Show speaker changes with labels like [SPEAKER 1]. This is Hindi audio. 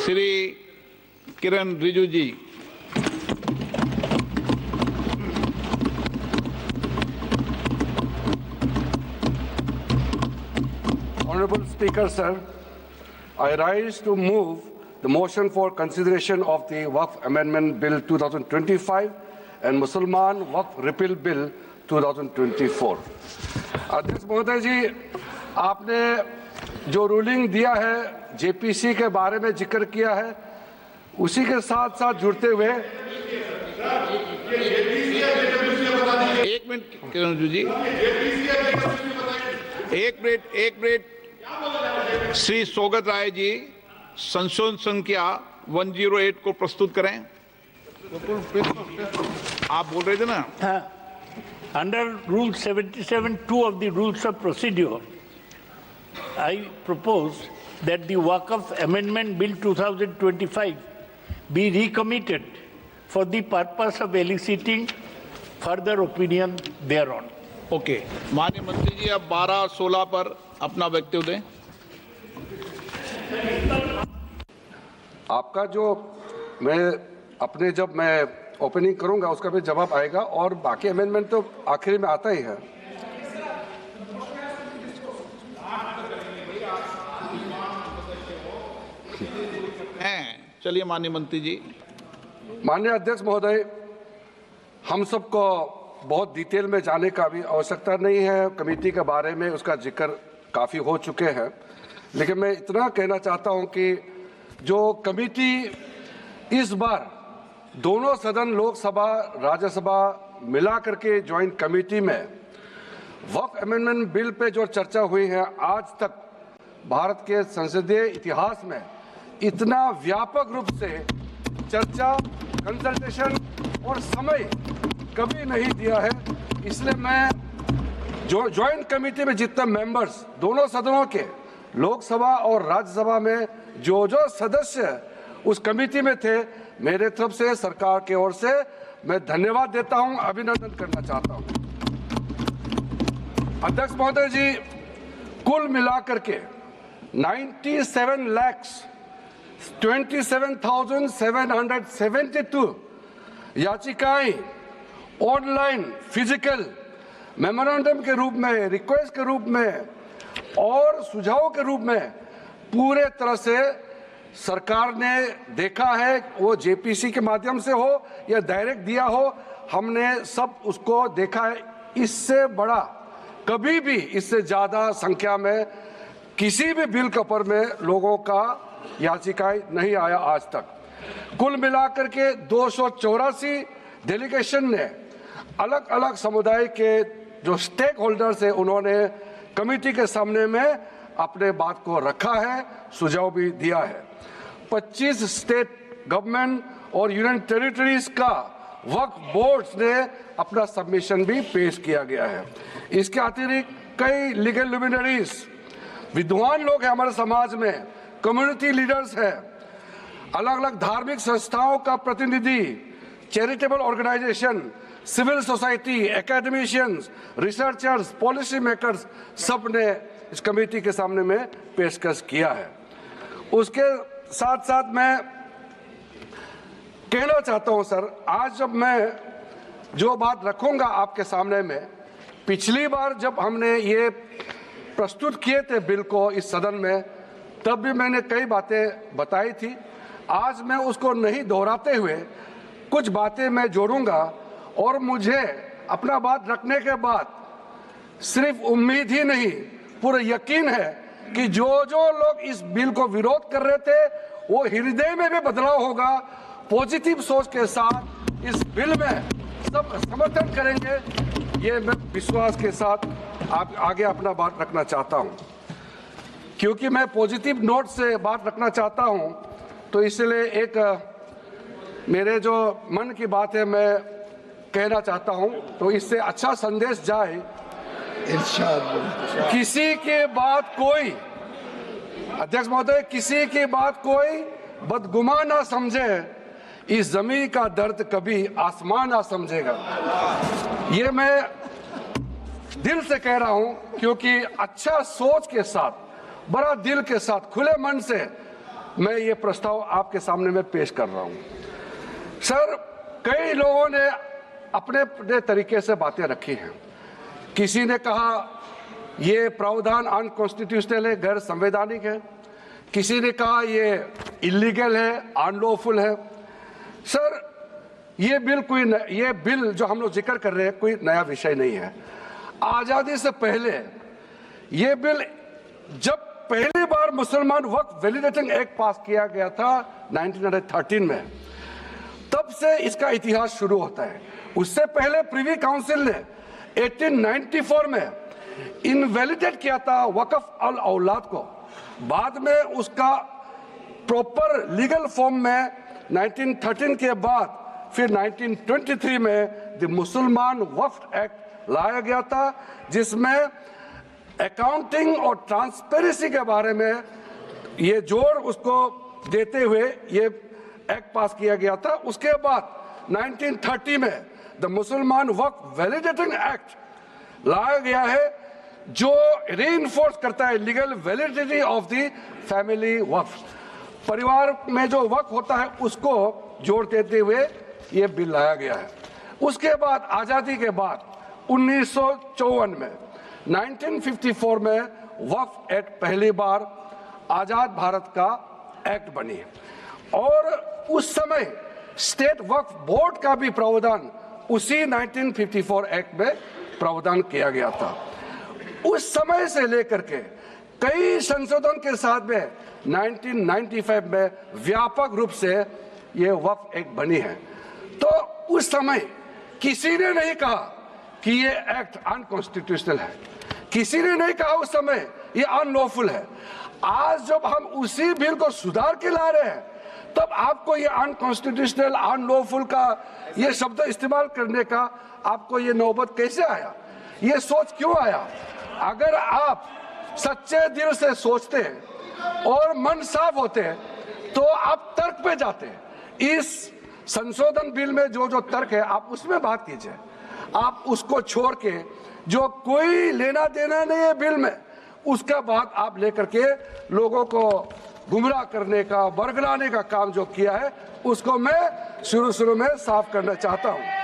[SPEAKER 1] Shri Kiran Rijiju ji.
[SPEAKER 2] Honorable Speaker, sir, I rise to move the motion for consideration of the Waqf Amendment Bill 2025 and Mussalman Waqf Repeal Bill 2024. अध्यक्ष महोदय जी, आपने जो रूलिंग दिया है जेपीसी के बारे में जिक्र किया है, उसी के साथ साथ जुड़ते हुए
[SPEAKER 1] एक मिनट किरण जी, एक मिनट श्री सोगत राय जी संशोधन संख्या 108 को प्रस्तुत करें। आप बोल रहे थे ना?
[SPEAKER 3] Under Rule 77(2) of the Rules of Procedure, I propose that the Waqf Amendment Bill 2025 be recommitted for the purpose of eliciting further opinion thereon.
[SPEAKER 1] Okay, माननीय मंत्री जी अब 12-16 पर अपना वक्तव्य दें।
[SPEAKER 2] आपका जो जब मैं ओपनिंग करूंगा उसका भी जवाब आएगा और बाकी अमेंडमेंट तो आखिरी में आता ही है।
[SPEAKER 1] चलिए माननीय मंत्री जी।
[SPEAKER 2] माननीय अध्यक्ष महोदय, हम सबको बहुत डिटेल में जाने का भी आवश्यकता नहीं है। कमेटी के बारे में उसका जिक्र काफ़ी हो चुके हैं, लेकिन मैं इतना कहना चाहता हूं कि जो कमेटी इस बार दोनों सदन लोकसभा राज्यसभा मिला करके ज्वाइंट कमेटी में वक्फ अमेंडमेंट बिल पे जो चर्चा हुई है, आज तक भारत के संसदीय इतिहास में इतना व्यापक रूप से चर्चा, कंसल्टेशन और समय कभी नहीं दिया है। इसलिए मैं जो ज्वाइंट कमेटी में जितने मेंबर्स दोनों सदनों के लोकसभा और राज्यसभा में जो सदस्य उस कमेटी में थे, मेरे तरफ से सरकार की ओर से मैं धन्यवाद देता हूं, अभिनंदन करना चाहता हूं। अध्यक्ष महोदय जी, कुल मिलाकर के 97,27,772 याचिकाएं ऑनलाइन, फिजिकल, मेमोरेंडम के रूप में, रिक्वेस्ट के रूप में और सुझाव के रूप में पूरे तरह से सरकार ने देखा है। वो जेपीसी के माध्यम से हो या डायरेक्ट दिया हो, हमने सब उसको देखा है। इससे बड़ा कभी भी, इससे ज़्यादा संख्या में किसी भी बिल के ऊपर में लोगों का याचिकाएं नहीं आया आज तक। कुल मिलाकर के 284 डेलीगेशन ने अलग अलग समुदाय के जो स्टेक होल्डर्स है, उन्होंने कमेटी के सामने में अपने बात को रखा है, सुझाव भी दिया है। 25 स्टेट गवर्नमेंट और यूनियन टेरिटरीज का वक्फ बोर्ड्स ने अपना सबमिशन भी पेश किया गया है। इसके अतिरिक्त कई लीगल लुमिनरीज, विद्वान लोग हैं हमारे समाज में, कम्युनिटी लीडर्स हैं, अलग अलग धार्मिक संस्थाओं का प्रतिनिधि, charitable organisation, civil society, academicians, researchers, policy makers, सब ने इस कमेटी के सामने में पेशकश किया है। उसके साथ साथ मैं कहना चाहता हूं सर, आज जब मैं जो बात रखूंगा आपके सामने में, पिछली बार जब हमने ये प्रस्तुत किए थे बिल को इस सदन में, तब भी मैंने कई बातें बताई थी। आज मैं उसको नहीं दोहराते हुए कुछ बातें मैं जोड़ूंगा और मुझे अपना बात रखने के बाद सिर्फ उम्मीद ही नहीं, पूरा यकीन है कि जो लोग इस बिल को विरोध कर रहे थे, वो हृदय में भी बदलाव होगा। पॉजिटिव सोच के साथ इस बिल में सब समर्थन करेंगे, ये मैं विश्वास के साथ आप आगे अपना बात रखना चाहता हूं। क्योंकि मैं पॉजिटिव नोट से बात रखना चाहता हूं, तो इसलिए एक मेरे जो मन की बात है मैं कहना चाहता हूं, तो इससे अच्छा संदेश जाए। किसी की बात कोई, अध्यक्ष महोदय, किसी की बात कोई बदगुमान ना समझे, इस जमीन का दर्द कभी आसमान ना समझेगा। ये मैं दिल से कह रहा हूं, क्योंकि अच्छा सोच के साथ, बड़ा दिल के साथ, खुले मन से मैं ये प्रस्ताव आपके सामने में पेश कर रहा हूं। सर, कई लोगों ने अपने अपने तरीके से बातें रखी हैं। किसी ने कहा ये प्रावधान अनकॉन्स्टिट्यूशनल है, गैर संवैधानिक है। किसी ने कहा ये इलीगल है, अनलॉफुल है। सर, ये बिल जो हम लोग जिक्र कर रहे हैं कोई नया विषय नहीं है। आज़ादी से पहले ये बिल जब पहली बार मुसलमान वक्फ वैलिडेटिंग एक्ट पास किया गया था 1913 में, तब से इसका इतिहास शुरू होता है। उससे पहले प्रिवी काउंसिल ने 1894 में इनवैलिडेट किया था वक्फ अल औलाद को। बाद में उसका प्रॉपर लीगल फॉर्म में 1913 के बाद फिर 1923 में द मुसलमान वक्फ एक्ट लाया गया था, जिसमें अकाउंटिंग और ट्रांसपेरेंसी के बारे में ये जोर उसको देते हुए ये एक्ट पास किया गया था। उसके बाद 1930 में द मुसलमान वक्फ वैलिडेटिंग एक्ट लाया गया है, जो रीइंफोर्स करता है legal validity of the family वक्फ। परिवार में जो वक्फ होता है उसको जोर देते हुए ये बिल लाया गया है। उसके बाद आज़ादी के बाद 1954 में 1954 में वक्फ एक्ट पहली बार आज़ाद भारत का एक्ट बनी और उस समय स्टेट वक्फ बोर्ड का भी प्रावधान उसी 1954 एक्ट में प्रावधान किया गया था। उस समय से लेकर के कई संशोधन के साथ में 1995 में व्यापक रूप से ये वक्फ एक्ट बनी है। तो उस समय किसी ने नहीं कहा कि ये एक्ट अनकॉन्स्टिट्यूशनल है, किसी ने नहीं कहा उस समय ये अनलॉफुल है। आज जब हम उसी बिल को सुधार के ला रहे हैं, तब आपको ये अनकॉन्स्टिट्यूशनल अनलॉफुल का ये शब्द इस्तेमाल करने का आपको ये नौबत कैसे आया, ये सोच क्यों आया? अगर आप सच्चे दिल से सोचते और मन साफ होते तो आप तर्क पे जाते। इस संशोधन बिल में जो जो तर्क है आप उसमें बात कीजिए। आप उसको छोड़ के जो कोई लेना देना नहीं है बिल में, उसका बात आप लेकर के लोगों को गुमराह करने का, बरगलाने का काम जो किया है, उसको मैं शुरू में साफ करना चाहता हूं।